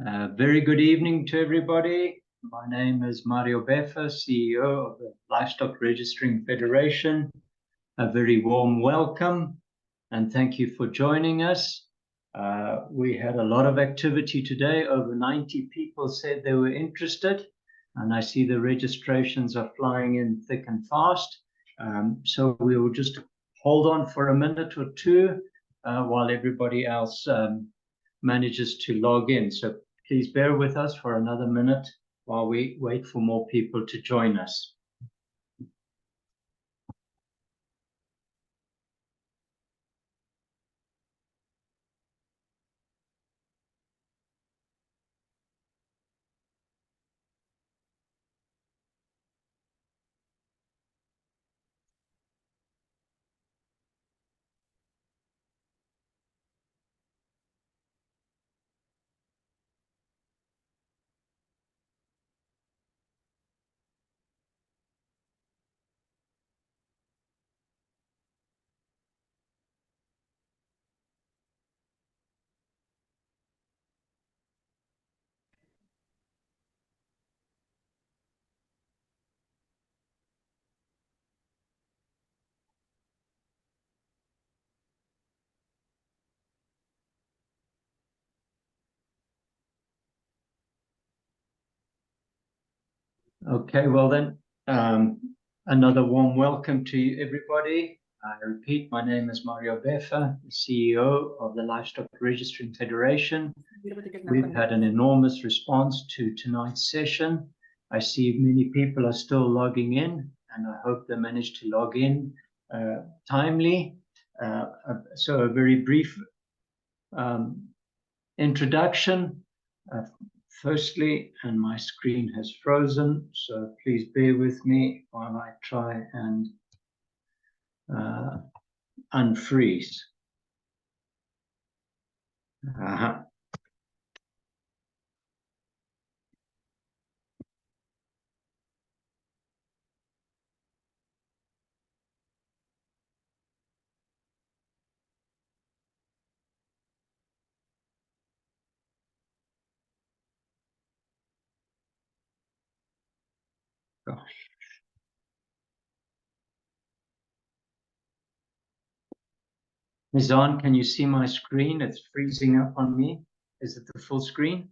Very good evening to everybody. My name is Mario Beffa, CEO of the Livestock Registering Federation. A very warm welcome and thank you for joining us. We had a lot of activity today. Over 90 people said they were interested, and I see the registrations are flying in thick and fast. So we will just hold on for a minute or two while everybody else manages to log in. So please bear with us for another minute while we wait for more people to join us. Okay, well then, another warm welcome to everybody. I repeat, my name is Mario Beffa, the CEO of the Livestock Registering Federation. We've had an enormous response to tonight's session. I see many people are still logging in, and I hope they manage to log in timely. So a very brief introduction. Firstly, and my screen has frozen, so please bear with me while I try and unfreeze. Gosh. Nizan, can you see my screen? It's freezing up on me. Is it the full screen?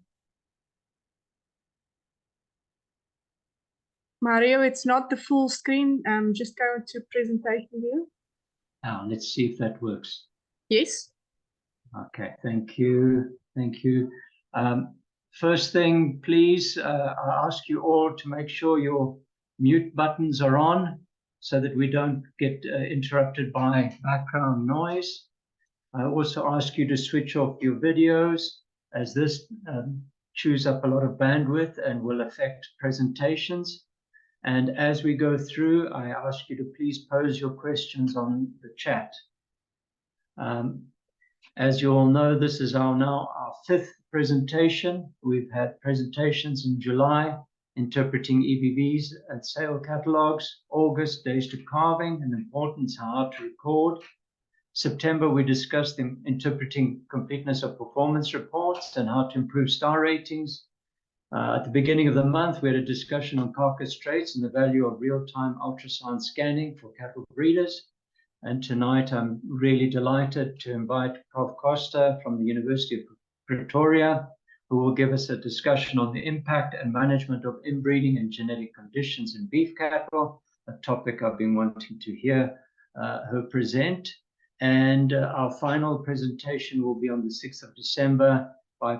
Mario, it's not the full screen. Just go to presentation view. Let's see if that works. Yes. Okay, thank you. Thank you. First thing, please, I ask you all to make sure your mute buttons are on so that we don't get interrupted by background noise. I also ask you to switch off your videos, as this chews up a lot of bandwidth and will affect presentations. And as we go through, I ask you to please pose your questions on the chat. As you all know, this is now our fifth presentation. We've had presentations in July, interpreting EBVs and sale catalogs, August, days to calving and importance, how to record. September, we discussed interpreting completeness of performance reports and how to improve star ratings. At the beginning of the month, we had a discussion on carcass traits and the value of real-time ultrasound scanning for cattle breeders. And tonight, I'm really delighted to invite Prof. Costa from the University of Pretoria, who will give us a discussion on the impact and management of inbreeding and genetic conditions in beef cattle, a topic I've been wanting to hear her present. And our final presentation will be on the 6th of December by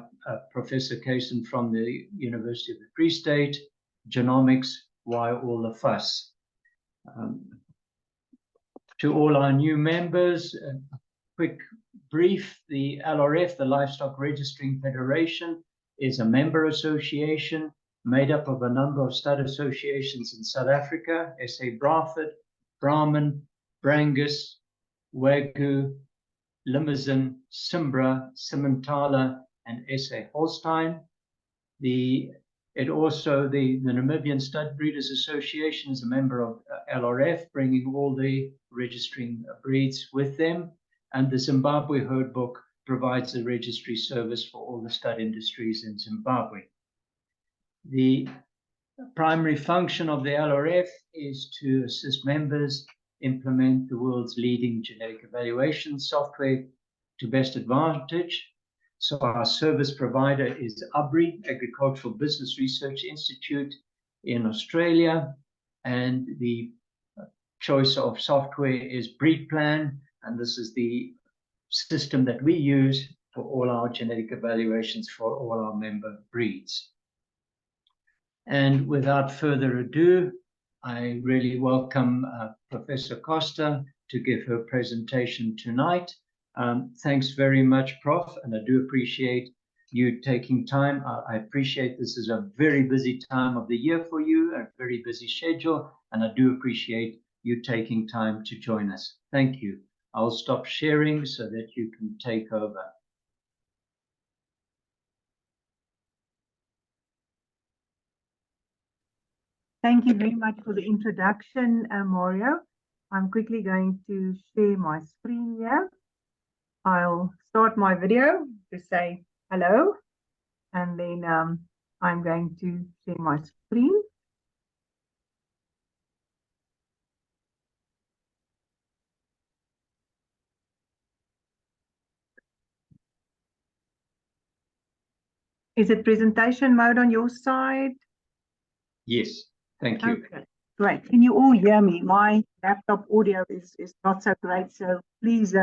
Professor Kaysen from the University of the Free State, Genomics, Why All the Fuss? To all our new members, a quick brief. The LRF, the Livestock Registering Federation, is a member association made up of a number of stud associations in South Africa: SA Braford, Brahman, Brangus, Wagyu, Limousin, Simbra, Simmentala, and SA Holstein. The Namibian Stud Breeders Association is a member of LRF, bringing all the registering breeds with them. And the Zimbabwe Herd Book provides the registry service for all the stud industries in Zimbabwe. The primary function of the LRF is to assist members implement the world's leading genetic evaluation software to best advantage. So our service provider is ABRI, Agricultural Business Research Institute in Australia, and the choice of software is BreedPlan, and this is the system that we use for all our genetic evaluations for all our member breeds. And without further ado, I really welcome Professor Costa to give her presentation tonight. Thanks very much, Prof, and I do appreciate you taking time. I appreciate this is a very busy time of the year for you, a very busy schedule, and I do appreciate you taking time to join us. Thank you. I'll stop sharing so that you can take over. Thank you very much for the introduction, Mario. I'm quickly going to share my screen here. I'll start my video to say hello, and then I'm going to share my screen. Is it presentation mode on your side? Yes, thank you. Okay, great. Can you all hear me? My laptop audio is not so great, so please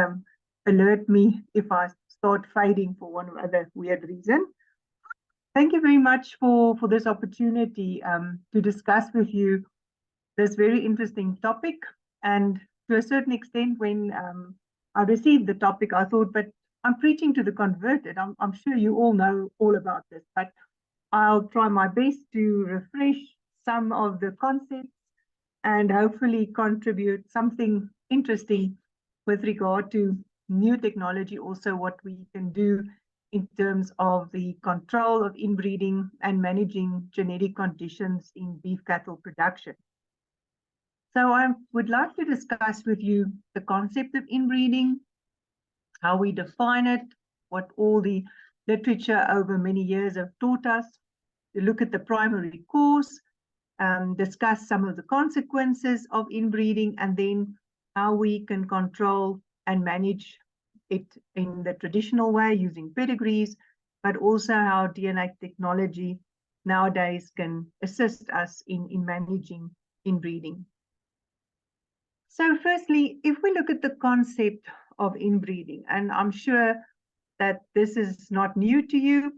alert me if I start fading for one or other weird reason. Thank you very much for this opportunity to discuss with you this very interesting topic. And to a certain extent, when I received the topic, I thought, but I'm preaching to the converted. I'm sure you all know all about this, but I'll try my best to refresh some of the concepts and hopefully contribute something interesting with regard to new technology, also what we can do in terms of the control of inbreeding and managing genetic conditions in beef cattle production. So I would like to discuss with you the concept of inbreeding, how we define it, what all the literature over many years have taught us, to look at the primary course, discuss some of the consequences of inbreeding, and then how we can control and manage it in the traditional way using pedigrees, but also how DNA technology nowadays can assist us in managing inbreeding. So firstly, if we look at the concept of inbreeding, and I'm sure that this is not new to you,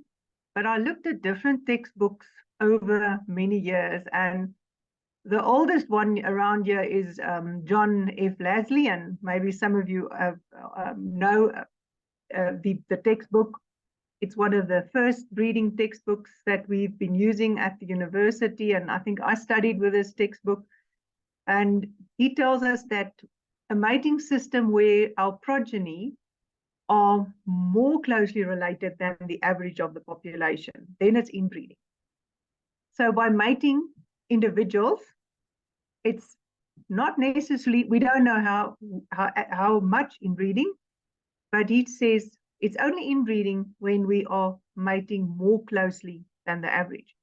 but I looked at different textbooks over many years, and the oldest one around here is John F. Lasley, and maybe some of you know the textbook. It's one of the first breeding textbooks that we've been using at the university, and I think I studied with this textbook. And he tells us that a mating system where our progeny are more closely related than the average of the population, then it's inbreeding. So by mating individuals, it's not necessarily, we don't know how much inbreeding, but he says it's only inbreeding when we are mating more closely than the average.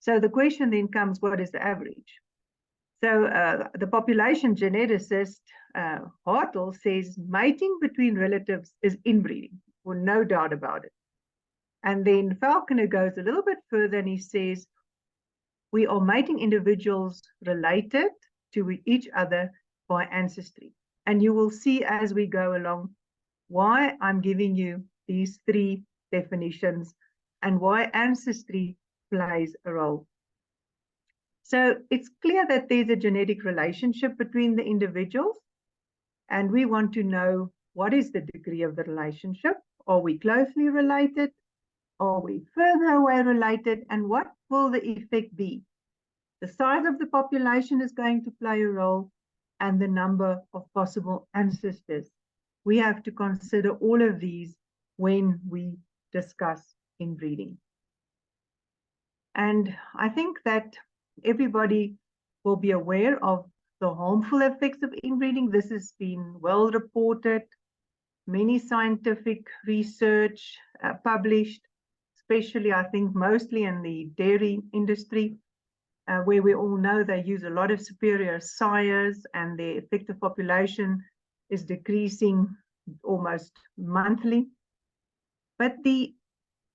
So the question then comes, what is the average? So the population geneticist Hartle says mating between relatives is inbreeding, or no doubt about it. And then Falconer goes a little bit further and he says we are mating individuals related to each other by ancestry. And you will see as we go along why I'm giving you these three definitions and why ancestry plays a role. So it's clear that there's a genetic relationship between the individuals, and we want to know what is the degree of the relationship. Are we closely related? Are we further away related? And what will the effect be? The size of the population is going to play a role, and the number of possible ancestors. We have to consider all of these when we discuss inbreeding. And I think that everybody will be aware of the harmful effects of inbreeding. This has been well reported. many scientific research published, especially I think mostly in the dairy industry, where we all know they use a lot of superior sires and their effective population is decreasing almost monthly. But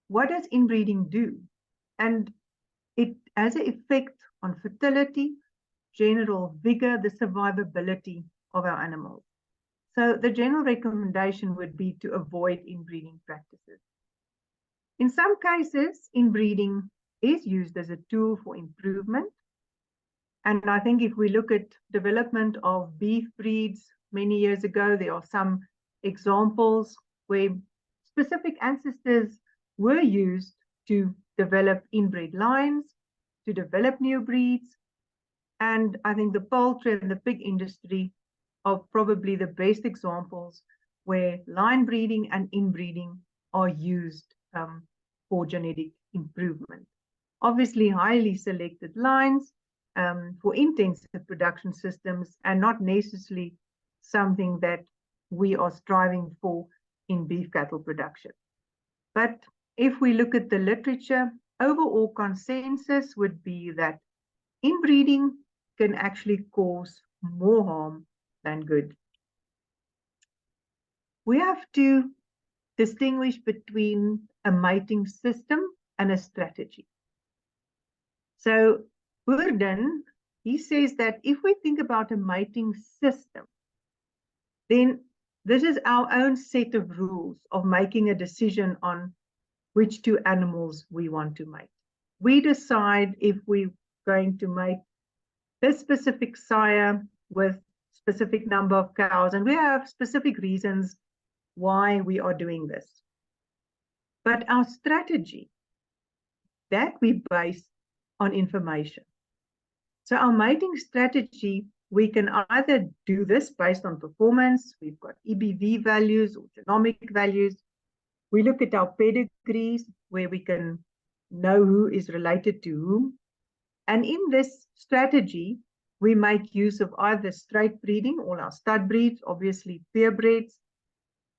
what does inbreeding do? And it has an effect on fertility, general vigor, the survivability of our animals. So the general recommendation would be to avoid inbreeding practices. In some cases, inbreeding is used as a tool for improvement. And I think if we look at development of beef breeds many years ago, there are some examples where specific ancestors were used to develop inbred lines, to develop new breeds. And I think the poultry and the pig industry are probably the best examples where line breeding and inbreeding are used for genetic improvement. Obviously, highly selected lines for intensive production systems and not necessarily something that we are striving for in beef cattle production. But if we look at the literature, overall consensus would be that inbreeding can actually cause more harm than good. We have to distinguish between a mating system and a strategy. So Burden, he says that if we think about a mating system, then this is our own set of rules of making a decision on which two animals we want to mate. We decide if we're going to mate this specific sire with specific number of cows, and we have specific reasons why we are doing this. But our strategy, that we base on information. So our mating strategy, we can either do this based on performance. We've got EBV values or genomic values. We look at our pedigrees where we can know who is related to whom. And in this strategy, we make use of either straight breeding, all our stud breeds, obviously purebreds,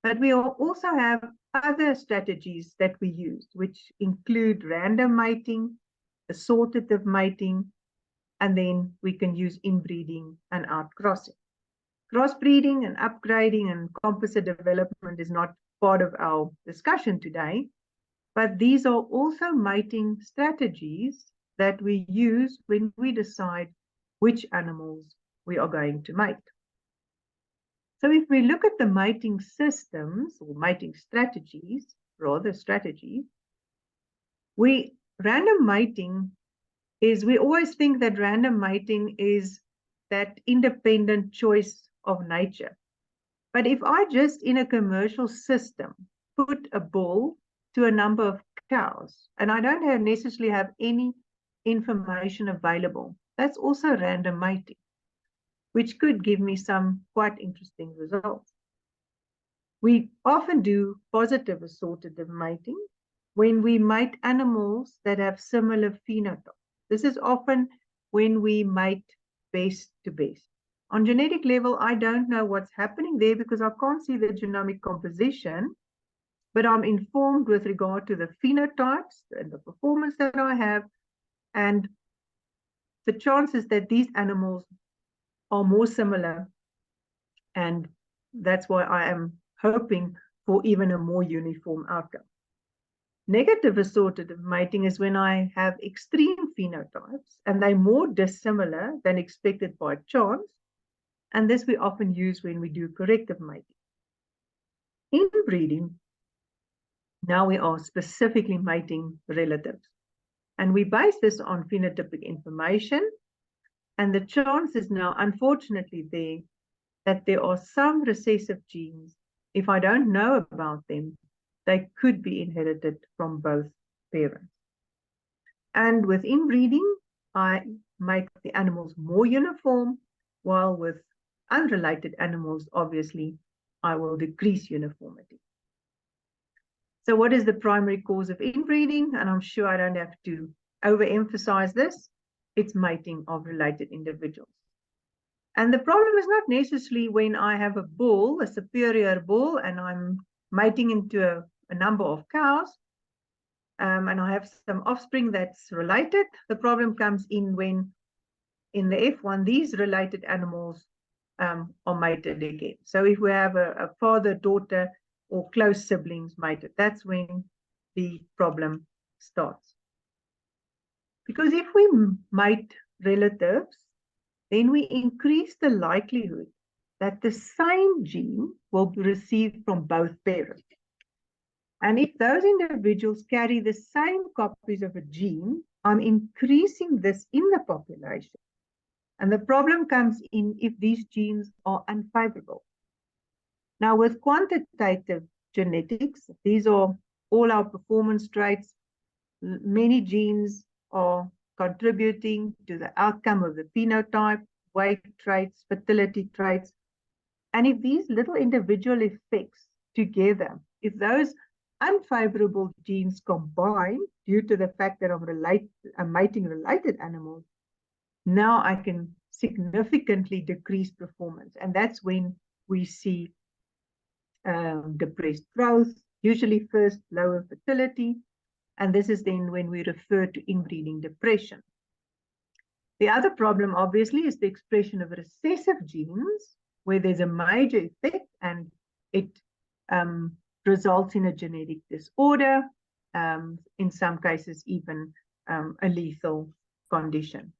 but we also have other strategies that we use, which include random mating, assortative mating, and then we can use inbreeding and outcrossing. Crossbreeding and upgrading and composite development is not part of our discussion today, but these are also mating strategies that we use when we decide which animals we are going to mate. So if we look at the mating systems or mating strategies, random mating is, we always think that random mating is that independent choice of nature. But if I just in a commercial system put a bull to a number of cows, and I don't necessarily have any information available, that's also random mating, which could give me some quite interesting results. We often do positive assortative mating when we mate animals that have similar phenotypes. This is often when we mate best to best. On genetic level, I don't know what's happening there because I can't see the genomic composition, but I'm informed with regard to the phenotypes and the performance that I have, and the chances that these animals are more similar, and that's why I am hoping for even a more uniform outcome. Negative assortative mating is when I have extreme phenotypes and they're more dissimilar than expected by chance, and this we often use when we do corrective mating. Inbreeding, now we are specifically mating relatives, and we base this on phenotypic information, and the chance is now unfortunately there that there are some recessive genes. If I don't know about them, they could be inherited from both parents. And with inbreeding, I make the animals more uniform, while with unrelated animals, obviously, I will decrease uniformity. So what is the primary cause of inbreeding? And I'm sure I don't have to overemphasize this. It's mating of related individuals. And the problem is not necessarily when I have a bull, a superior bull, and I'm mating into a number of cows, and I have some offspring that's related. The problem comes in when, in the F1, these related animals are mated again. So if we have a father, daughter, or close siblings mated, that's when the problem starts. Because if we mate relatives, then we increase the likelihood that the same gene will be received from both parents. And if those individuals carry the same copies of a gene, I'm increasing this in the population. And the problem comes in if these genes are unfavorable. Now, with quantitative genetics, these are all our performance traits. Many genes are contributing to the outcome of the phenotype, weight traits, fertility traits. And if these little individual effects together, if those unfavorable genes combine due to the fact that I'm mating related animals, now I can significantly decrease performance. And that's when we see depressed growth, usually first lower fertility. And this is then when we refer to inbreeding depression. The other problem, obviously, is the expression of recessive genes, where there's a major effect and it results in a genetic disorder, in some cases even a lethal condition.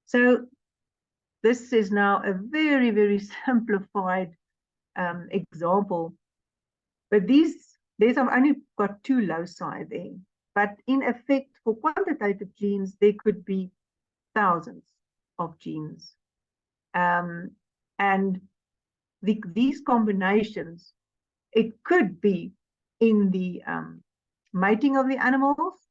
So this is now a very, very simplified example, but there's I've only got 2 loci there. But in effect, for quantitative genes, there could be thousands of genes. And these combinations, it could be in the mating of the animals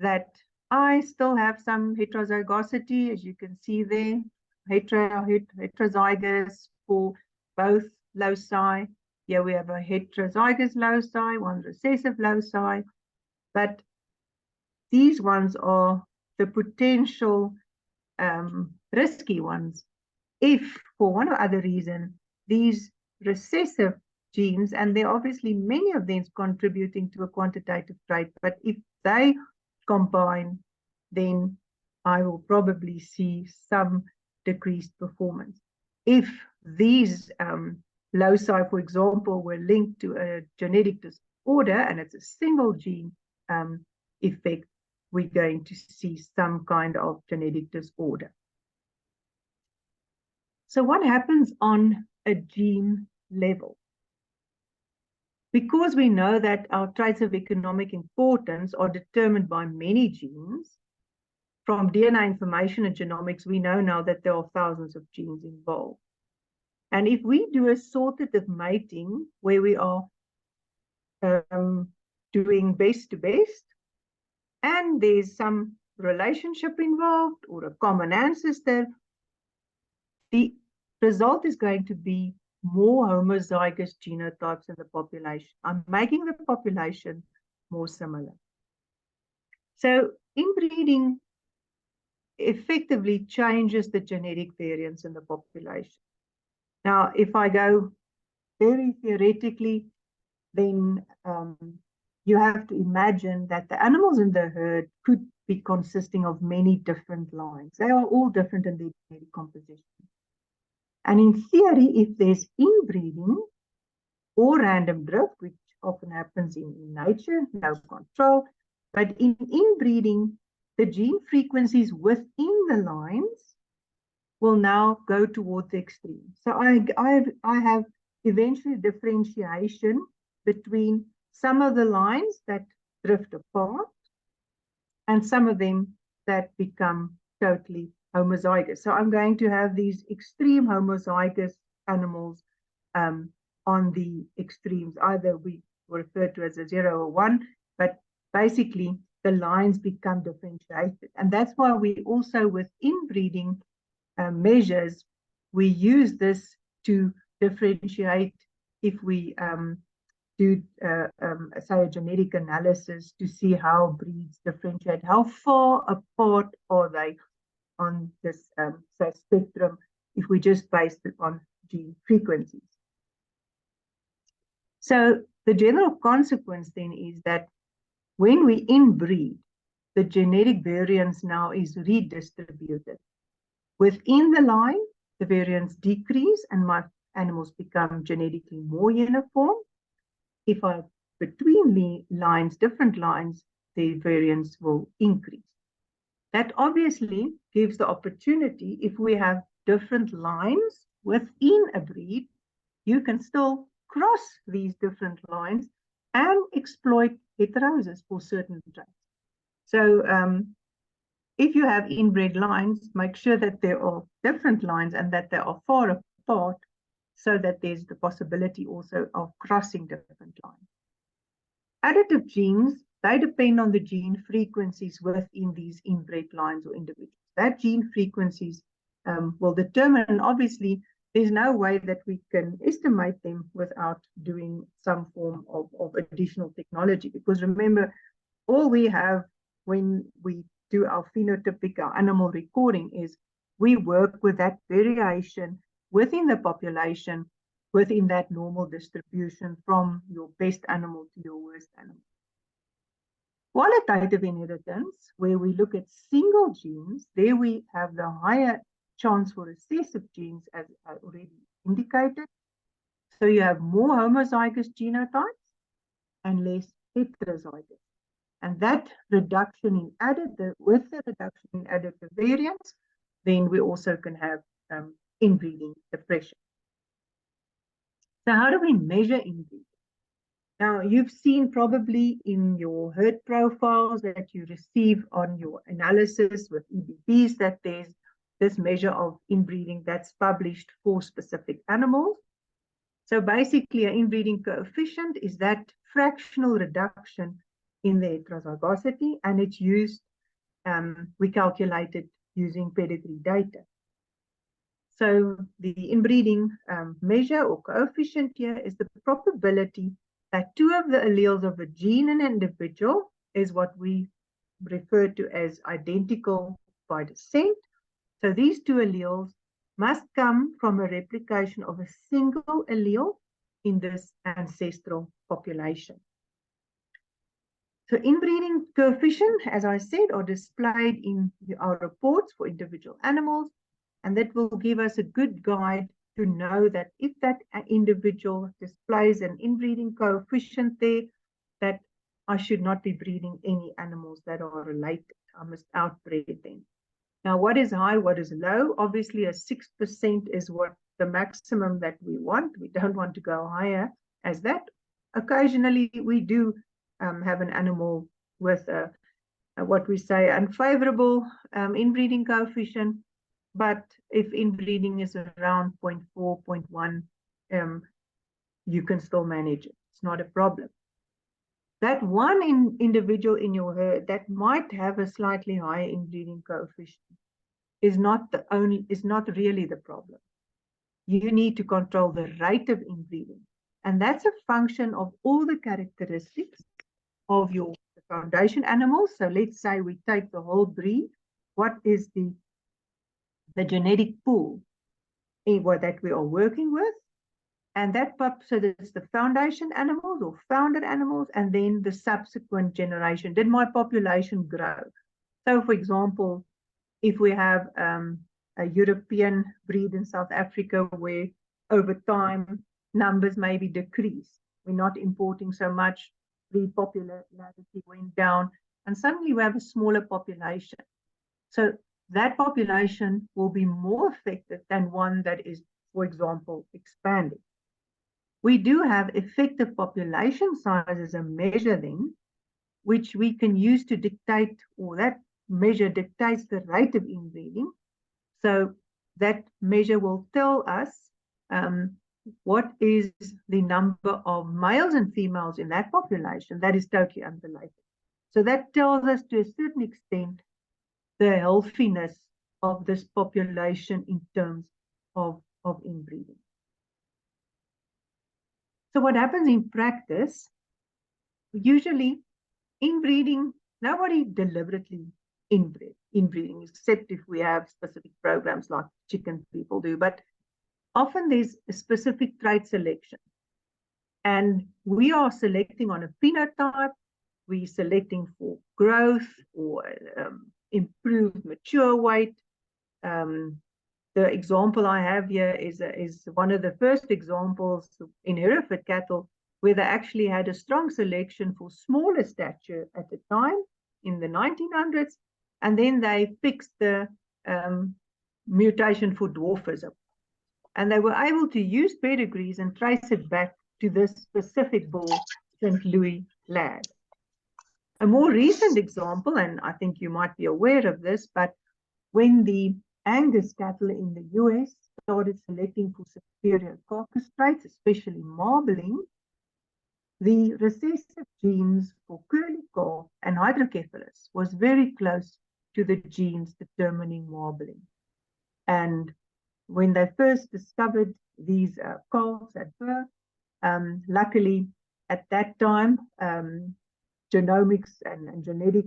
that I still have some heterozygosity, as you can see there, heterozygous for both loci. Here we have a heterozygous loci, one recessive loci, but these ones are the potential risky ones. If for one or other reason, these recessive genes, and there are obviously many of them contributing to a quantitative trait, but if they combine, then I will probably see some decreased performance. If these loci, for example, were linked to a genetic disorder and it's a single gene effect, we're going to see some kind of genetic disorder. So what happens on a gene level? Because we know that our traits of economic importance are determined by many genes, from DNA information and genomics, we know now that there are thousands of genes involved. And if we do assortative mating, where we are doing best to best, and there's some relationship involved or a common ancestor, the result is going to be more homozygous genotypes in the population. I'm making the population more similar. So inbreeding effectively changes the genetic variance in the population. Now, if I go very theoretically, then you have to imagine that the animals in the herd could be consisting of many different lines. They are all different in their genetic composition. And in theory, if there's inbreeding or random drift, which often happens in nature, no control, but in inbreeding, the gene frequencies within the lines will now go toward the extreme. So I have eventually differentiation between some of the lines that drift apart and some of them that become totally homozygous. So I'm going to have these extreme homozygous animals on the extremes. Either we refer to as a 0 or 1, but basically the lines become differentiated. And that's why we also, with inbreeding measures, we use this to differentiate if we do, say, a genetic analysis to see how breeds differentiate, how far apart are they. on this say spectrum if we just based it on gene frequencies. So the general consequence then is that when we inbreed, the genetic variance now is redistributed. Within the line, the variance decrease and my animals become genetically more uniform. If I between the lines, different lines, the variance will increase. That obviously gives the opportunity, if we have different lines within a breed, you can still cross these different lines and exploit heterosis for certain traits. So if you have inbred lines, make sure that there are different lines and that they are far apart so that there's the possibility also of crossing different lines. Additive genes, they depend on the gene frequencies within these inbred lines or individuals. That gene frequencies will determine, and obviously there's no way that we can estimate them without doing some form of additional technology. Because remember, all we have when we do our phenotypic, our animal recording, is we work with that variation within the population, within that normal distribution from your best animal to your worst animal. Qualitative inheritance, where we look at single genes, there we have the higher chance for recessive genes, as I already indicated. So you have more homozygous genotypes and less heterozygous. And that reduction in additive, with the reduction in additive variance, then we also can have inbreeding depression. So how do we measure inbreeding? Now, you've seen probably in your herd profiles that you receive on your analysis with EBVs that there's this measure of inbreeding that's published for specific animals. So basically, an inbreeding coefficient is that fractional reduction in the heterozygosity, and it's used, we calculate it using pedigree data. So the inbreeding measure or coefficient here is the probability that two of the alleles of a gene in an individual is what we refer to as identical by descent. So these two alleles must come from a replication of a single allele in this ancestral population. So inbreeding coefficient, as I said, are displayed in our reports for individual animals, and that will give us a good guide to know that if that individual displays an inbreeding coefficient there, that I should not be breeding any animals that are related. I must outbreed them. Now, what is high, what is low? Obviously, a 6% is what the maximum that we want. We don't want to go higher as that. Occasionally, we do have an animal with what we say unfavorable inbreeding coefficient. But if inbreeding is around 0.4, 0.1, you can still manage it. It's not a problem. That one individual in your herd that might have a slightly higher inbreeding coefficient is not really the problem. You need to control the rate of inbreeding. And that's a function of all the characteristics of your foundation animals. So let's say we take the whole breed. What is the genetic pool that we are working with? And so that's the foundation animals or founder animals, and then the subsequent generation. Did my population grow? So, for example, if we have a European breed in South Africa where over time numbers maybe decrease, we're not importing so much, breed popularity went down, and suddenly we have a smaller population. So that population will be more affected than one that is, for example, expanding. We do have effective population size as a measure then, which we can use to dictate, or that measure dictates the rate of inbreeding. So that measure will tell us what is the number of males and females in that population. That is totally unrelated. So that tells us to a certain extent the healthiness of this population in terms of inbreeding. So what happens in practice, usually inbreeding, nobody deliberately inbreeding, except if we have specific programs like chicken people do. But often there's a specific trait selection. And we are selecting on a phenotype, we're selecting for growth or improved mature weight. The example I have here is one of the first examples in Hereford cattle, where they actually had a strong selection for smaller stature at the time in the 1900s, and then they fixed the mutation for dwarfism. And they were able to use pedigrees and trace it back to this specific bull, St. Louis Lad. A more recent example, and I think you might be aware of this, but when the Angus cattle in the US started selecting for superior carcass traits, especially marbling, the recessive genes for curly calf and hydrocephalus was very close to the genes determining marbling. And when they first discovered these calves at birth, luckily at that time, genomics and genetic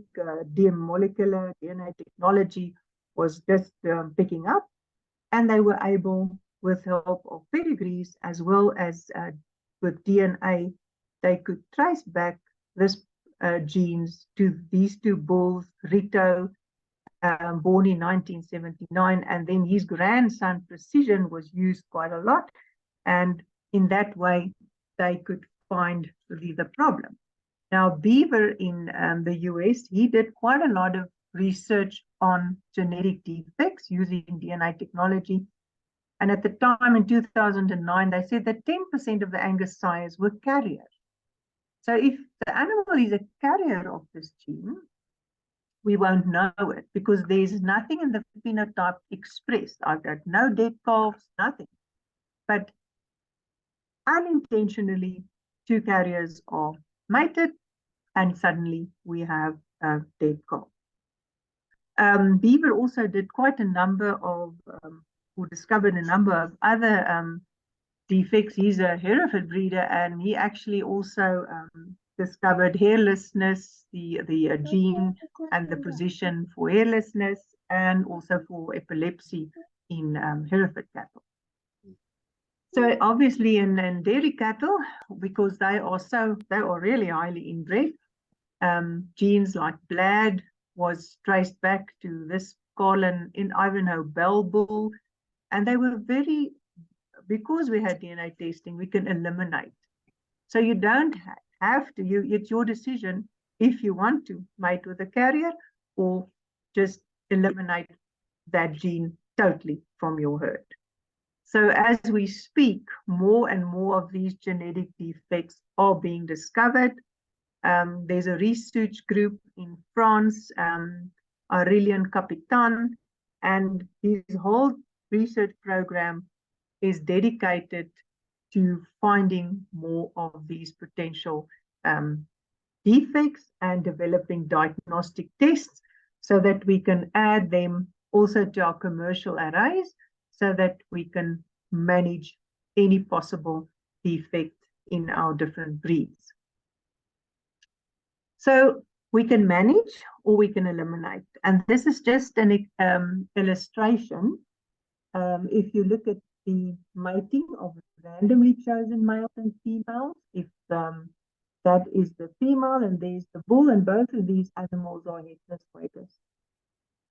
molecular DNA technology was just picking up, and they were able, with help of pedigrees as well as with DNA, they could trace back this genes to these two bulls, Rito, born in 1979, and then his grandson Precision was used quite a lot, and in that way they could find the problem. Now Beaver in the US, he did quite a lot of research on genetic defects using DNA technology, and at the time in 2009 they said that 10% of the Angus sires were carriers. So if the animal is a carrier of this gene, we won't know it because there's nothing in the phenotype expressed. I've got no dead calves, nothing. But unintentionally, two carriers are mated, and suddenly we have a dead calf. Beaver also did quite a number of, or discovered a number of other defects. He's a Hereford breeder, and he actually also discovered hairlessness, the gene and the position for hairlessness, and also for epilepsy in Hereford cattle. So obviously in dairy cattle, because they are really highly inbred, genes like BLAD was traced back to this Carlin in Ivanhoe Bell bull, and they were very, because we had DNA testing, we can eliminate. So you don't have to, it's your decision if you want to mate with a carrier or just eliminate that gene totally from your herd. So as we speak, more and more of these genetic defects are being discovered. There's a research group in France, Aurélien Capitan, and his whole research program is dedicated to finding more of these potential defects and developing diagnostic tests so that we can add them also to our commercial arrays so that we can manage any possible defect in our different breeds. So we can manage or we can eliminate. And this is just an illustration. If you look at the mating of randomly chosen males and females, if that is the female and there's the bull, and both of these animals are headless weightless.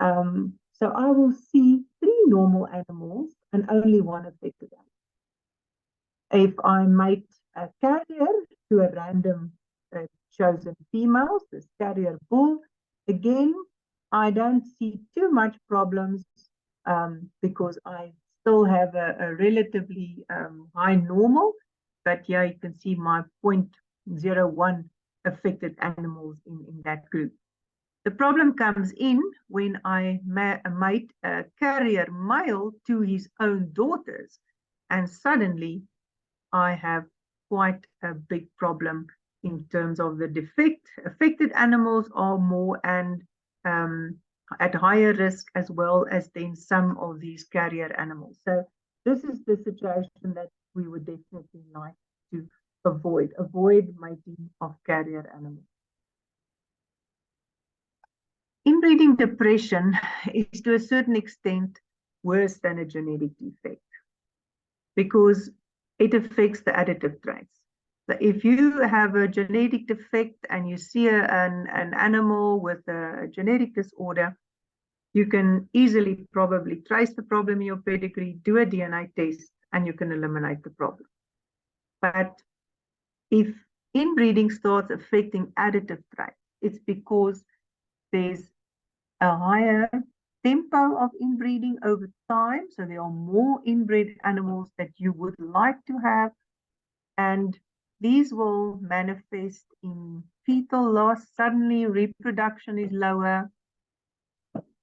So I will see 3 normal animals and only 1 affected animal. If I mate a carrier to a random chosen females, this carrier bull, again, I don't see too much problems because I still have a relatively high normal, but here you can see my 0.01 affected animals in that group. The problem comes in when I mate a carrier male to his own daughters, and suddenly I have quite a big problem in terms of the defect. Affected animals are more and at higher risk, as well as then some of these carrier animals. So this is the situation that we would definitely like to avoid mating of carrier animals. Inbreeding depression is to a certain extent worse than a genetic defect because it affects the additive traits. So if you have a genetic defect and you see an animal with a genetic disorder, you can easily probably trace the problem in your pedigree, do a DNA test, and you can eliminate the problem. But if inbreeding starts affecting additive traits, it's because there's a higher tempo of inbreeding over time. So there are more inbred animals that you would like to have. And these will manifest in fetal loss. Suddenly reproduction is lower.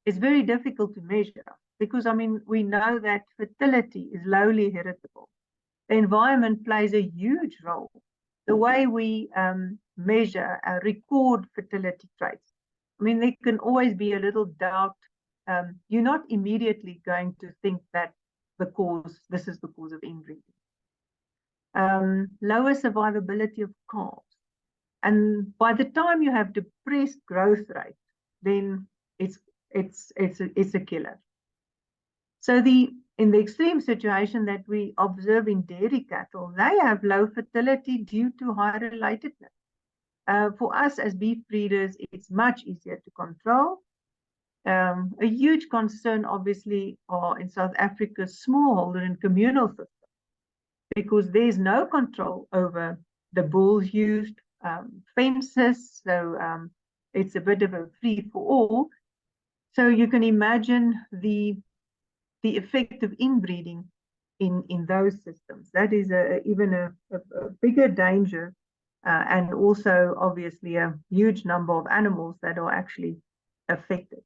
It's very difficult to measure because, I mean, we know that fertility is lowly heritable. The environment plays a huge role. The way we measure, record fertility traits. I mean, there can always be a little doubt. You're not immediately going to think that this is the cause of inbreeding. Lower survivability of calves. And by the time you have depressed growth rate, then it's a killer. So in the extreme situation that we observe in dairy cattle, they have low fertility due to high relatedness. For us as beef breeders, it's much easier to control. A huge concern, obviously, are in South Africa's smallholder and communal system, because there's no control over the bulls used, fences, so it's a bit of a free-for-all. So you can imagine the effect of inbreeding in those systems. That is even a bigger danger, and also obviously a huge number of animals that are actually affected.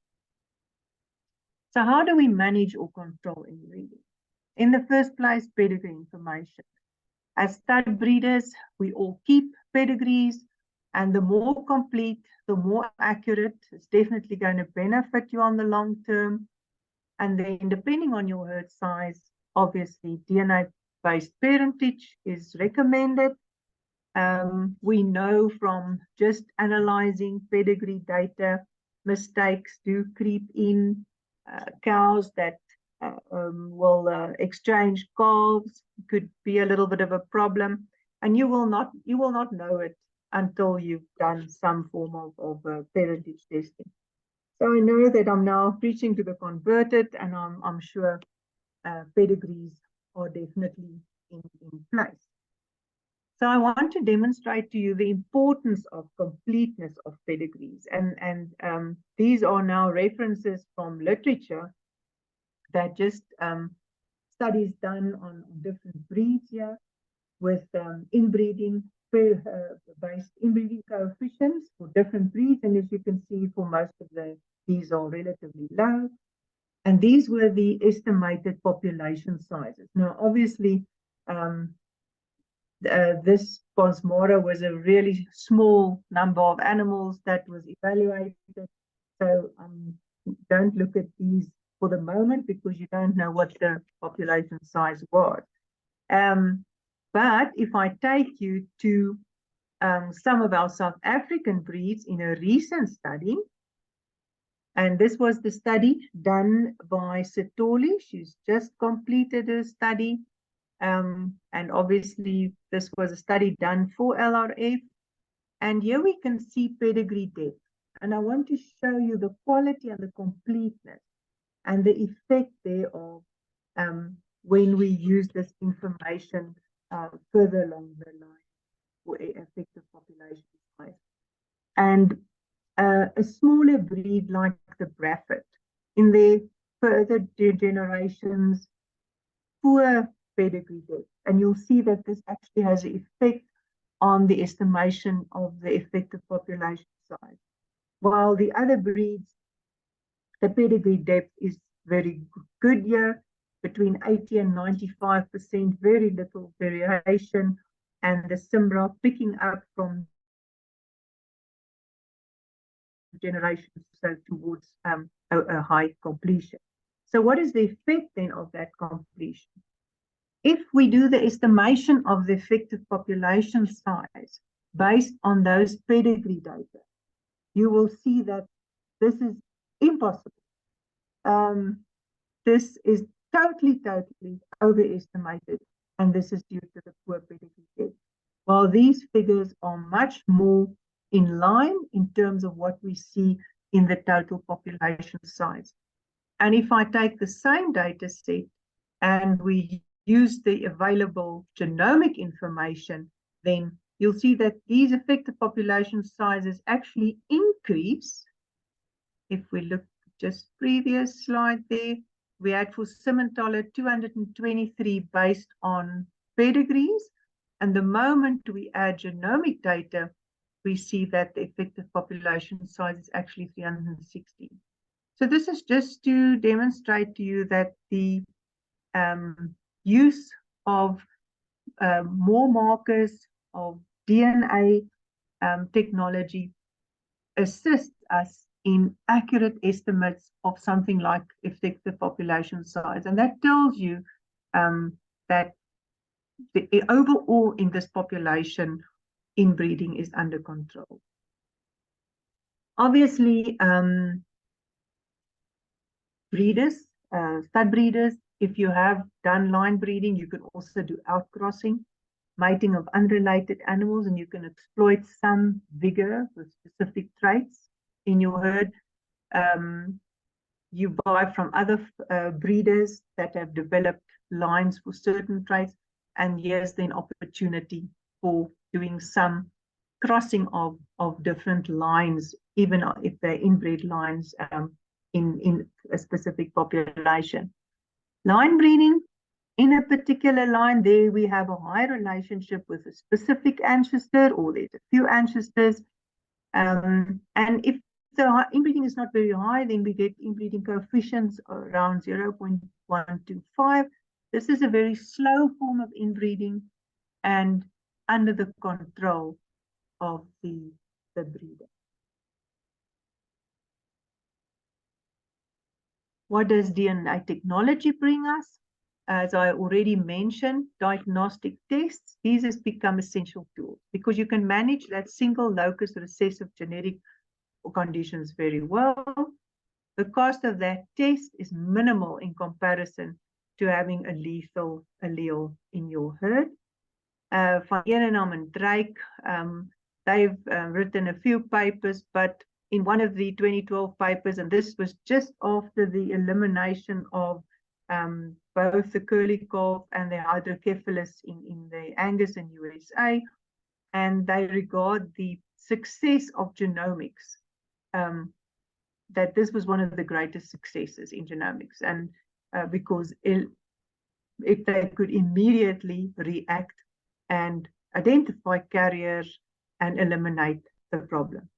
So how do we manage or control inbreeding? In the first place, pedigree information. As stud breeders, we all keep pedigrees, and the more complete, the more accurate. It's definitely going to benefit you on the long term. And then depending on your herd size, obviously DNA-based parentage is recommended. We know from just analyzing pedigree data, mistakes do creep in. Cows that will exchange calves could be a little bit of a problem, and you will not know it until you've done some form of parentage testing. So I know that I'm now preaching to the converted, and I'm sure pedigrees are definitely in place. So I want to demonstrate to you the importance of completeness of pedigrees, and these are now references from literature that just studies done on different breeds here with inbreeding based inbreeding coefficients for different breeds, and as you can see, for most of these are relatively low, and these were the estimated population sizes. Now, obviously, this Bonsmara was a really small number of animals that was evaluated. So don't look at these for the moment because you don't know what the population size was. But if I take you to some of our South African breeds in a recent study, and this was the study done by Setoli. She's just completed her study. And obviously, this was a study done for LRF. And here we can see pedigree depth. And I want to show you the quality and the completeness and the effect thereof when we use this information further along the line for effective population size. And a smaller breed like the Brafford, in their further generations, poor pedigree depth, and you'll see that this actually has an effect on the estimation of the effective population size. While the other breeds, the pedigree depth is very good here, between 80 and 95%, very little variation, and the Simbra picking up from generations so towards a high completion. So what is the effect then of that completion? If we do the estimation of the effective population size based on those pedigree data, you will see that this is impossible. This is totally overestimated, and this is due to the poor pedigree depth. While these figures are much more in line in terms of what we see in the total population size. And if I take the same data set and we use the available genomic information, then you'll see that these effective population sizes actually increase. If we look just previous slide there, we had for Simmentaler 223 based on pedigrees. And the moment we add genomic data, we see that the effective population size is actually 360. So this is just to demonstrate to you that the use of more markers of DNA technology assists us in accurate estimates of something like effective population size. And that tells you that the overall in this population, inbreeding is under control. Obviously, breeders, stud breeders, if you have done line breeding, you can also do outcrossing, mating of unrelated animals, and you can exploit some vigor with specific traits in your herd. You buy from other breeders that have developed lines for certain traits, and here's then opportunity for doing some crossing of different lines, even if they're inbred lines in a specific population. Line breeding, in a particular line, there we have a high relationship with a specific ancestor, or there's a few ancestors. And if the inbreeding is not very high, then we get inbreeding coefficients around 0.125. This is a very slow form of inbreeding and under the control of the breeder. What does DNA technology bring us? As I already mentioned, diagnostic tests. These has become essential tools because you can manage that single locus recessive genetic conditions very well. The cost of that test is minimal in comparison to having a lethal allele in your herd. Van Ehrenam and Drake, they've written a few papers, but in one of the 2012 papers, and this was just after the elimination of both the curly calf and the hydrocephalus in the Angus and USA, and they regard the success of genomics, that this was one of the greatest successes in genomics, and because if they could immediately react and identify carriers and eliminate the problem.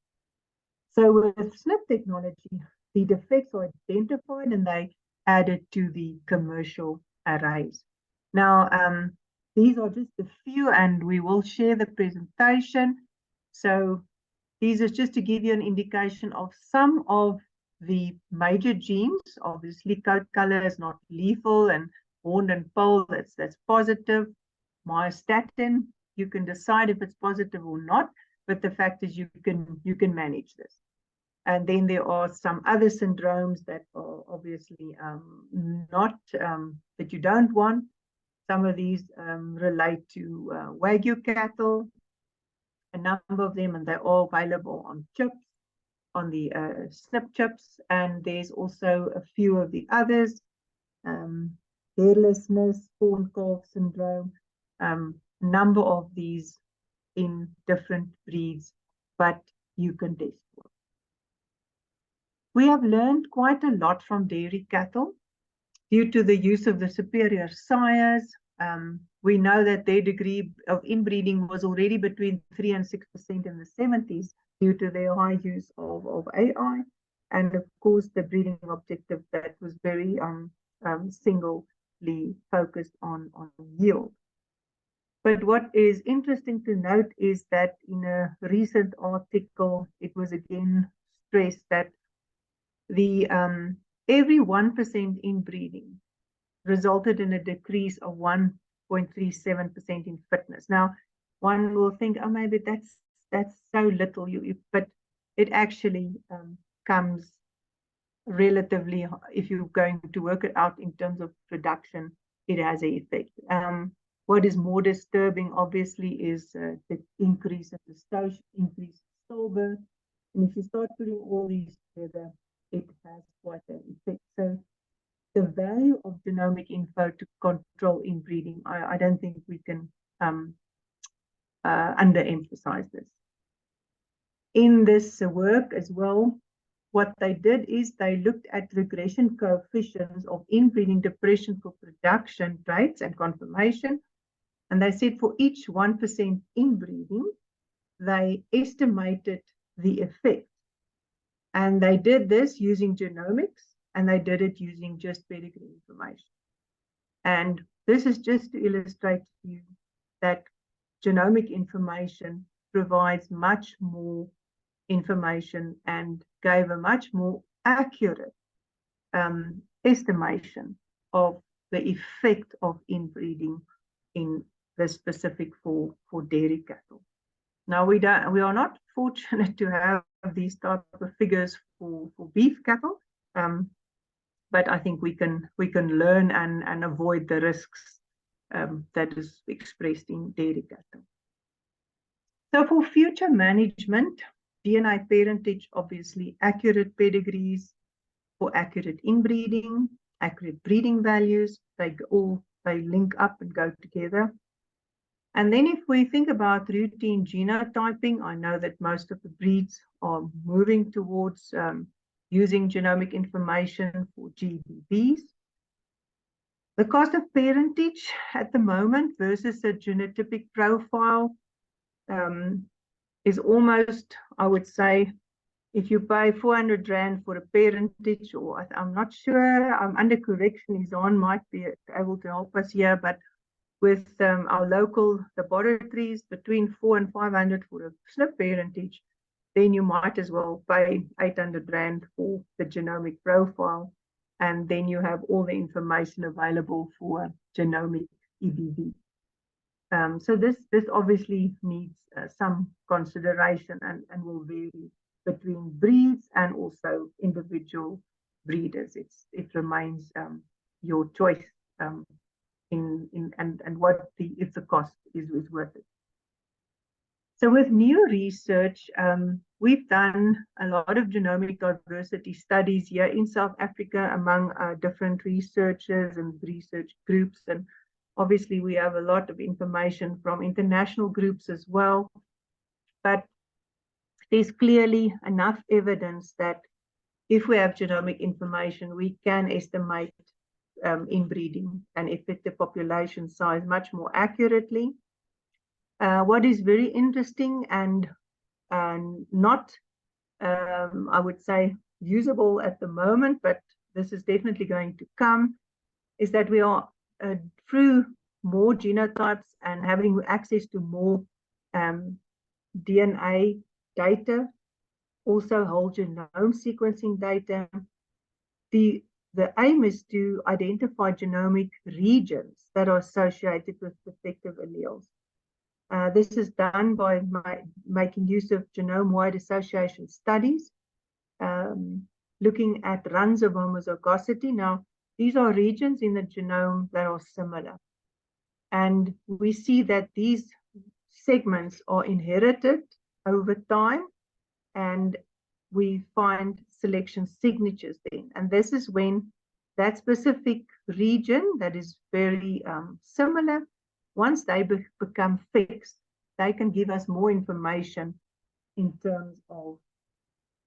So with SNP technology, the defects are identified and they added to the commercial arrays. Now, these are just a few, and we will share the presentation. So these are just to give you an indication of some of the major genes. Obviously, coat color is not lethal, and horn and pole, that's positive. Myostatin, you can decide if it's positive or not, but the fact is you can manage this. And then there are some other syndromes that are obviously not, that you don't want. Some of these relate to Wagyu cattle, a number of them, and they're all available on chips, on the SNP chips. And there's also a few of the others, hairlessness, corn calf syndrome, number of these in different breeds, but you can test for. We have learned quite a lot from dairy cattle due to the use of the superior sires. We know that their degree of inbreeding was already between 3 and 6% in the 70s due to their high use of AI, and of course the breeding objective that was very singly focused on yield. But what is interesting to note is that in a recent article, it was again stressed that the every 1% inbreeding resulted in a decrease of 1.37% in fitness. Now, one will think, oh, maybe that's so little, but it actually comes relatively, if you're going to work it out in terms of production, it has an effect. What is more disturbing, obviously, is the increase in the increase in stillbirth. And if you start putting all these together, it has quite an effect. So the value of genomic info to control inbreeding, I don't think we can underemphasize this. In this work as well, what they did is they looked at regression coefficients of inbreeding depression for production traits and conformation. And they said for each 1% inbreeding, they estimated the effect. And they did this using genomics, and they did it using just pedigree information. And this is just to illustrate to you that genomic information provides much more information and gave a much more accurate estimation of the effect of inbreeding in the specific for dairy cattle. Now we are not fortunate to have these type of figures for beef cattle, but I think we can learn and avoid the risks that is expressed in dairy cattle. So for future management, DNA parentage, obviously accurate pedigrees for accurate inbreeding, accurate breeding values, they link up and go together. And then if we think about routine genotyping, I know that most of the breeds are moving towards using genomic information for GBVs. The cost of parentage at the moment versus a genotypic profile is almost, I would say, if you pay 400 Rand for a parentage, or I'm not sure, I'm under correction, Izan might be able to help us here, but with our local laboratories, between 400 and 500 for a slip parentage, then you might as well pay 800 Rand for the genomic profile, and then you have all the information available for genomic EBV. So this obviously needs some consideration and will vary between breeds and also individual breeders. It remains your choice and what if the cost is worth it. So with new research, we've done a lot of genomic diversity studies here in South Africa among different researchers and research groups. And obviously we have a lot of information from international groups as well. But there's clearly enough evidence that if we have genomic information, we can estimate inbreeding and effective population size much more accurately. What is very interesting and not, I would say, usable at the moment, but this is definitely going to come, is that we are, through more genotypes and having access to more DNA data, also whole genome sequencing data, the aim is to identify genomic regions that are associated with defective alleles. This is done by making use of genome-wide association studies, looking at runs of homozygosity. Now, these are regions in the genome that are similar. And we see that these segments are inherited over time, and we find selection signatures then. And this is when that specific region that is very similar, once they become fixed, they can give us more information in terms of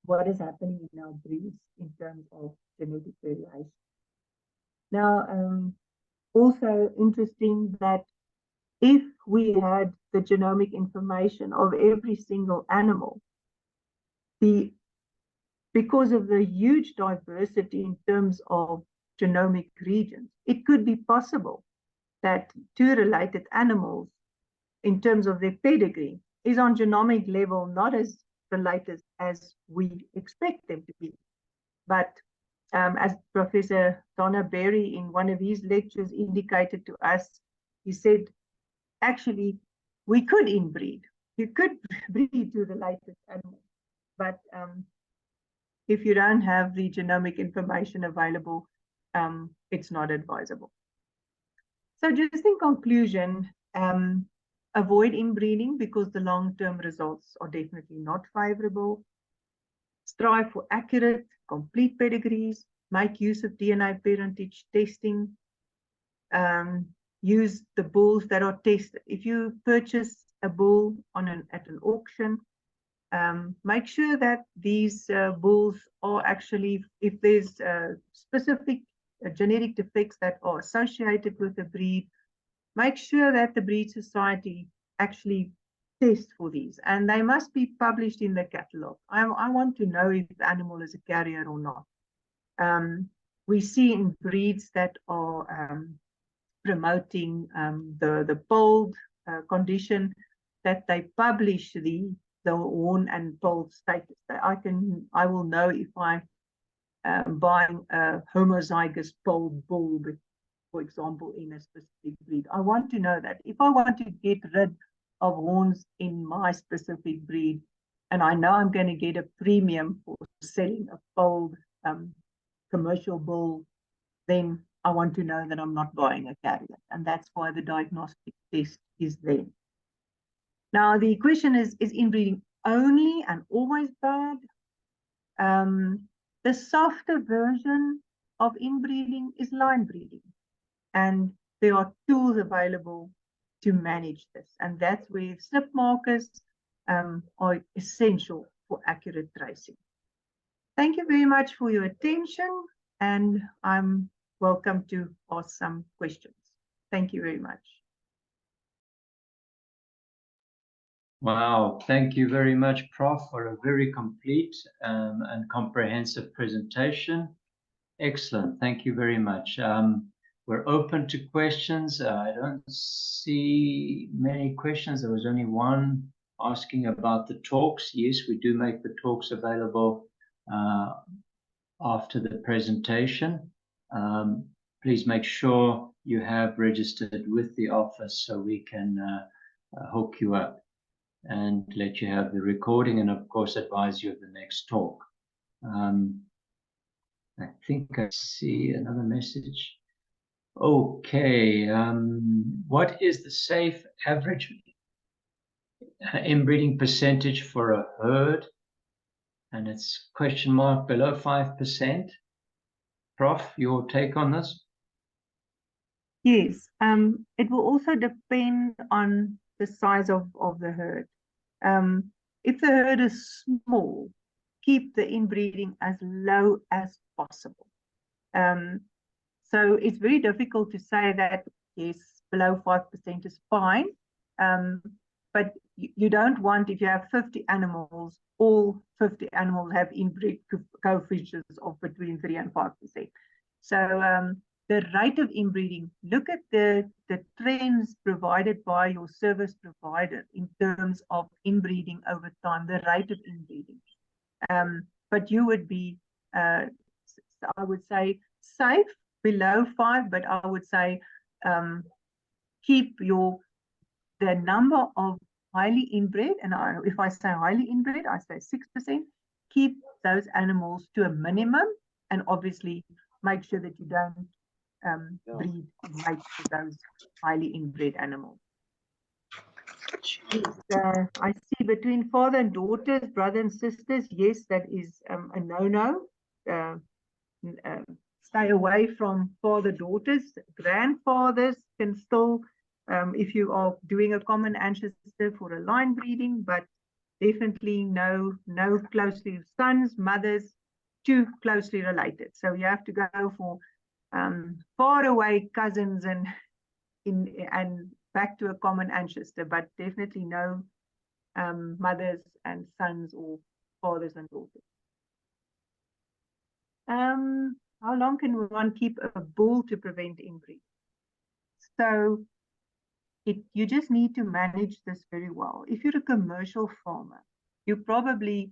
what is happening in our breeds in terms of genetic variation. Now, also interesting that if we had the genomic information of every single animal, because of the huge diversity in terms of genomic regions, it could be possible that two related animals, in terms of their pedigree, is on genomic level not as related as we expect them to be. But as Professor Donna Berry in one of his lectures indicated to us, he said, actually, we could inbreed. You could breed two related animals, but if you don't have the genomic information available, it's not advisable. So just in conclusion, avoid inbreeding because the long-term results are definitely not favorable. Strive for accurate, complete pedigrees. Make use of DNA parentage testing. Use the bulls that are tested. If you purchase a bull at an auction, make sure that these bulls are actually, if there's specific genetic defects that are associated with the breed, make sure that the breed society actually tests for these, and they must be published in the catalog. I want to know if the animal is a carrier or not. We see in breeds that are promoting the polled condition that they publish the horn and polled status. I will know if I am buying a homozygous polled bull, for example, in a specific breed. I want to know that. If I want to get rid of horns in my specific breed, and I know I'm going to get a premium for selling a polled commercial bull, then I want to know that I'm not buying a carrier. And that's why the diagnostic test is there. Now, the question is inbreeding only and always bad? The softer version of inbreeding is line breeding. And there are tools available to manage this. And that's where snip markers are essential for accurate tracing. Thank you very much for your attention, and I'm welcome to ask some questions. Thank you very much. Wow, thank you very much, Prof, for a very complete and comprehensive presentation. Excellent, thank you very much. We're open to questions. I don't see many questions. There was only one asking about the talks. Yes, we do make the talks available after the presentation. Please make sure you have registered with the office so we can hook you up and let you have the recording, and of course advise you of the next talk. I think I see another message. Okay, what is the safe average inbreeding percentage for a herd? And it's question mark below 5%. Prof, your take on this? Yes, it will also depend on the size of the herd. If the herd is small, keep the inbreeding as low as possible. So it's very difficult to say that, yes, below 5% is fine. But you don't want, if you have 50 animals, all 50 animals have inbreed coefficients of between 3 and 5%. So the rate of inbreeding, look at the trends provided by your service provider in terms of inbreeding over time, the rate of inbreeding. But you would be, I would say, safe below 5, but I would say keep the number of highly inbred, and if I say highly inbred, I say 6%, keep those animals to a minimum, and obviously make sure that you don't breed mates with those highly inbred animals. Yes, I see between father and daughters, brother and sisters, yes, that is a no-no. Stay away from father-daughters. Grandfathers can still, if you are doing a common ancestor for a line breeding, but definitely no closely sons, mothers, too closely related. So you have to go for far away cousins and back to a common ancestor, but definitely no mothers and sons or fathers and daughters. How long can one keep a bull to prevent inbreeding? So you just need to manage this very well. If you're a commercial farmer, you're probably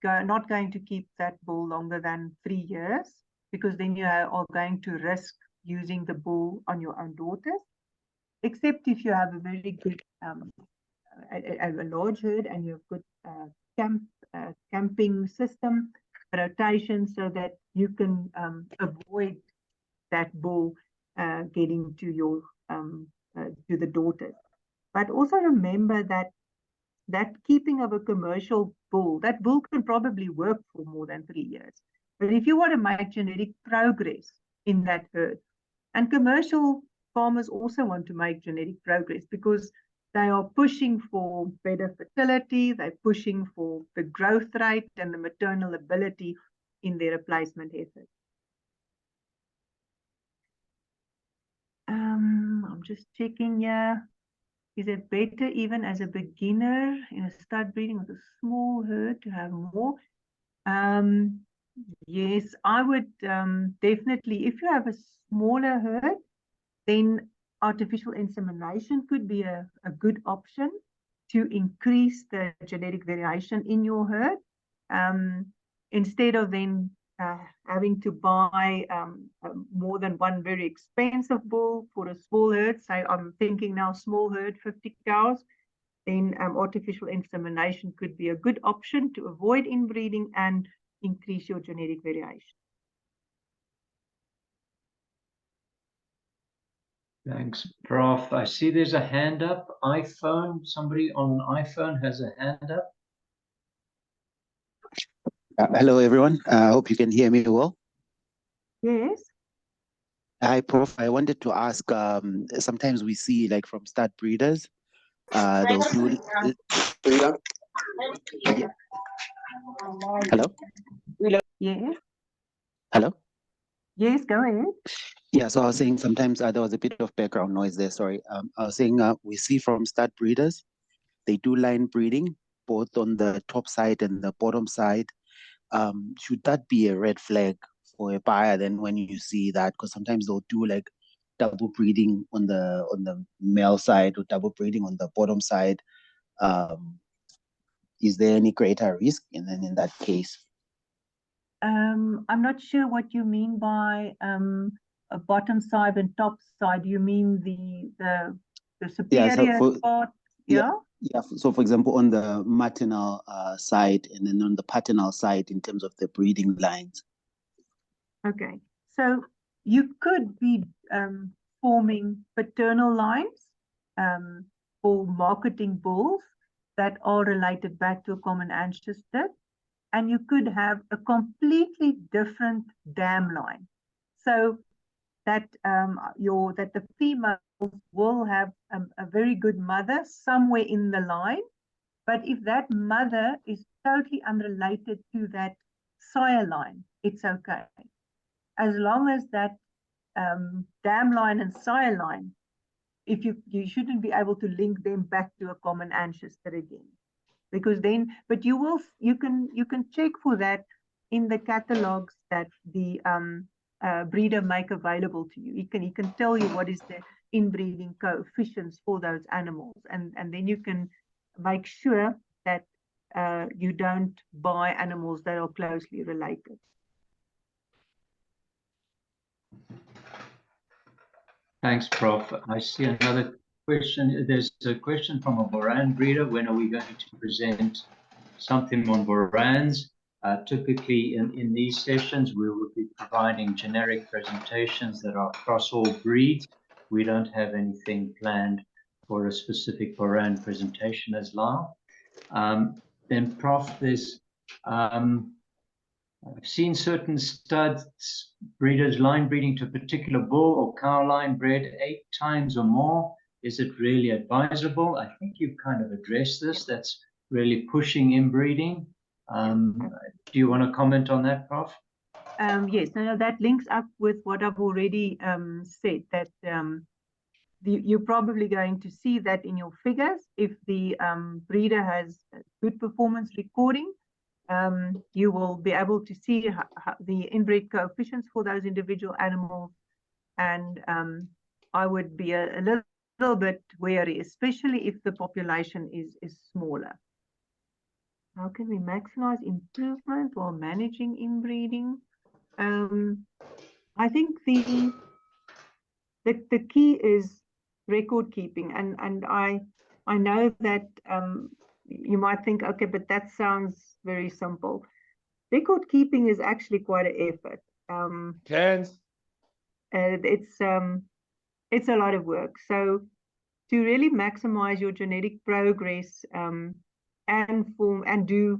not going to keep that bull longer than 3 years, because then you are going to risk using the bull on your own daughters, except if you have a very good, a large herd and you have good camping system, rotation so that you can avoid that bull getting to your to the daughters. But also remember that keeping of a commercial bull, that bull can probably work for more than 3 years. But if you want to make genetic progress in that herd, and commercial farmers also want to make genetic progress because they are pushing for better fertility, they're pushing for the growth rate and the maternal ability in their replacement effort. I'm just checking here. Is it better even as a beginner in a stud breeding with a small herd to have more? Yes, I would definitely, if you have a smaller herd, then artificial insemination could be a good option to increase the genetic variation in your herd. Instead of then having to buy more than one very expensive bull for a small herd, say I'm thinking now small herd, 50 cows, then artificial insemination could be a good option to avoid inbreeding and increase your genetic variation. Thanks, Prof. I see there's a hand up. iPhone, somebody on an iPhone has a hand up. Hello, everyone. I hope you can hear me well. Yes. Hi, Prof. I wanted to ask, sometimes we see like from stud breeders, they'll do... Hello? Yes. Hello? Yes, go ahead. Yeah, so I was saying sometimes there was a bit of background noise there, sorry. I was saying we see from stud breeders, they do line breeding, both on the top side and the bottom side. Should that be a red flag for a buyer then when you see that? Because sometimes they'll do like double breeding on the male side or double breeding on the bottom side. Is there any greater risk in that case? I'm not sure what you mean by a bottom side and top side. You mean the superior part? Yeah. Yeah. So, for example, on the maternal side and then on the paternal side, in terms of the breeding lines. Okay. So you could be forming paternal lines for marketing bulls that are related back to a common ancestor. And you could have a completely different dam line, so that that the females will have a very good mother somewhere in the line, but if that mother is totally unrelated to that sire line, it's okay, as long as that dam line and sire line, if you shouldn't be able to link them back to a common ancestor again. Because then, but you can check for that in the catalogs that the breeder make available to you. He can tell you what is the inbreeding coefficients for those animals, and then you can make sure that you don't buy animals that are closely related. Thanks, Prof. I see another question. There's a question from a Boran breeder. When are we going to present something on Borans? Typically in these sessions, we will be providing generic presentations that are across all breeds. We don't have anything planned for a specific Boran presentation as now. Then Prof, there's I've seen certain studs breeders line breeding to a particular bull or cow line bred 8 times or more. Is it really advisable? I think you've kind of addressed this. That's really pushing inbreeding. Do you want to comment on that, Prof? Yes, no, that links up with what I've already said, that you're probably going to see that in your figures. If the breeder has good performance recording, you will be able to see the inbred coefficients for those individual animals. And I would be a little bit wary, especially if the population is smaller. How can we maximize improvement while managing inbreeding? I think the key is record keeping, and I know that you might think, okay, but that sounds very simple. record keeping is actually quite an effort. Cans. And it's a lot of work. So to really maximize your genetic progress and do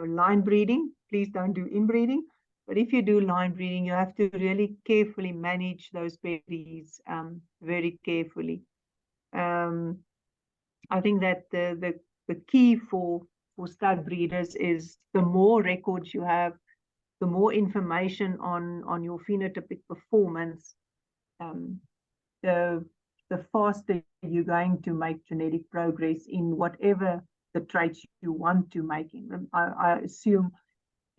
line breeding, please don't do inbreeding. But if you do line breeding, you have to really carefully manage those berries very carefully. I think that the key for stud breeders is the more records you have, the more information on your phenotypic performance, the faster you're going to make genetic progress in whatever the traits you want to make in them. I assume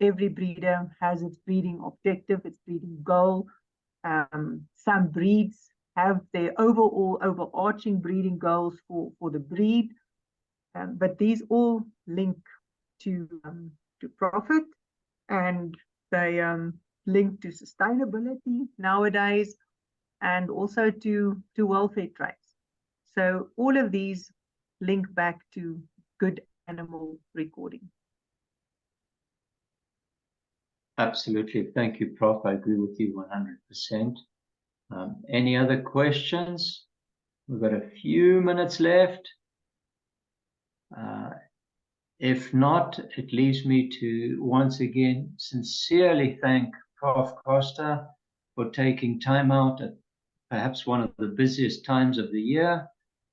every breeder has its breeding objective, its breeding goal. Some breeds have their overall overarching breeding goals for the breed, but these all link to profit, and they link to sustainability nowadays, and also to welfare traits. So all of these link back to good animal recording. Absolutely. Thank you, Prof. I agree with you 100%. Any other questions? We've got a few minutes left. If not, it leaves me to once again sincerely thank Prof. Costa for taking time out at perhaps one of the busiest times of the year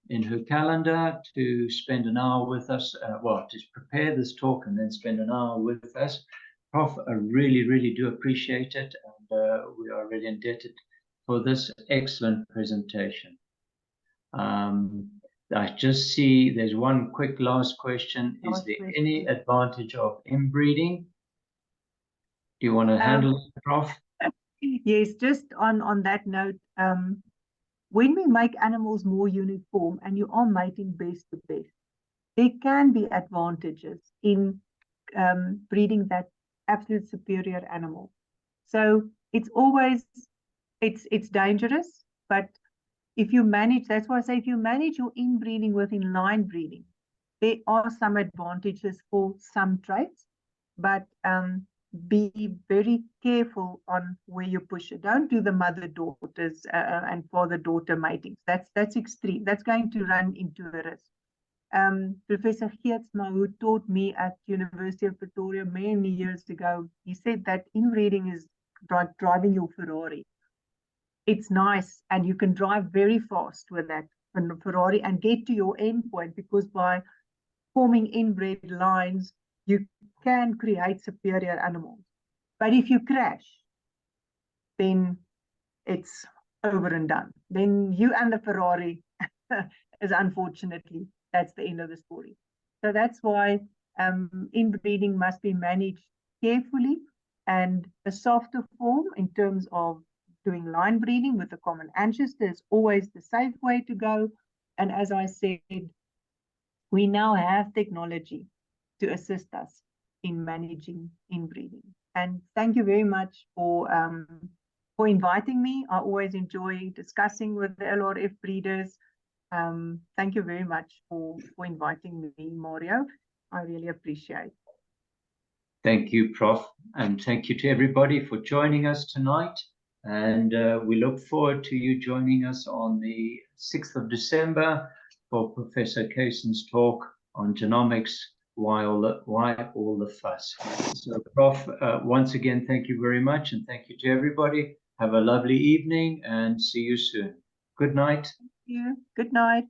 in her calendar to spend an hour with us, well, to prepare this talk and then spend an hour with us. Prof, I really, really do appreciate it, and we are really indebted for this excellent presentation. I just see there's one quick last question. Is there any advantage of inbreeding? Do you want to handle it, Prof? Yes, just on that note, when we make animals more uniform and you are mating best to best, there can be advantages in breeding that absolute superior animal. So it's always, it's dangerous, but if you manage, that's why I say if you manage your inbreeding with inline breeding, there are some advantages for some traits, but be very careful on where you push it. Don't do the mother-daughters and father-daughter matings. That's extreme. That's going to run into a risk. Professor Geertsma, who taught me at University of Pretoria many years ago, he said that inbreeding is like driving your Ferrari. It's nice, and you can drive very fast with that Ferrari and get to your end point, because by forming inbred lines, you can create superior animals. But if you crash, then it's over and done. Then you and the Ferrari is, unfortunately, that's the end of the story. So that's why inbreeding must be managed carefully, and a softer form in terms of doing line breeding with a common ancestor is always the safe way to go. And as I said, we now have technology to assist us in managing inbreeding. And thank you very much for inviting me. I always enjoy discussing with the LRF breeders. Thank you very much for inviting me, Mario. I really appreciate it. Thank you, Prof. And thank you to everybody for joining us tonight. And we look forward to you joining us on the 6th of December for Professor Kayson's talk on genomics, why all the fuss. So, Prof, once again, thank you very much, and thank you to everybody. Have a lovely evening and see you soon. Good night. Thank you. Good night.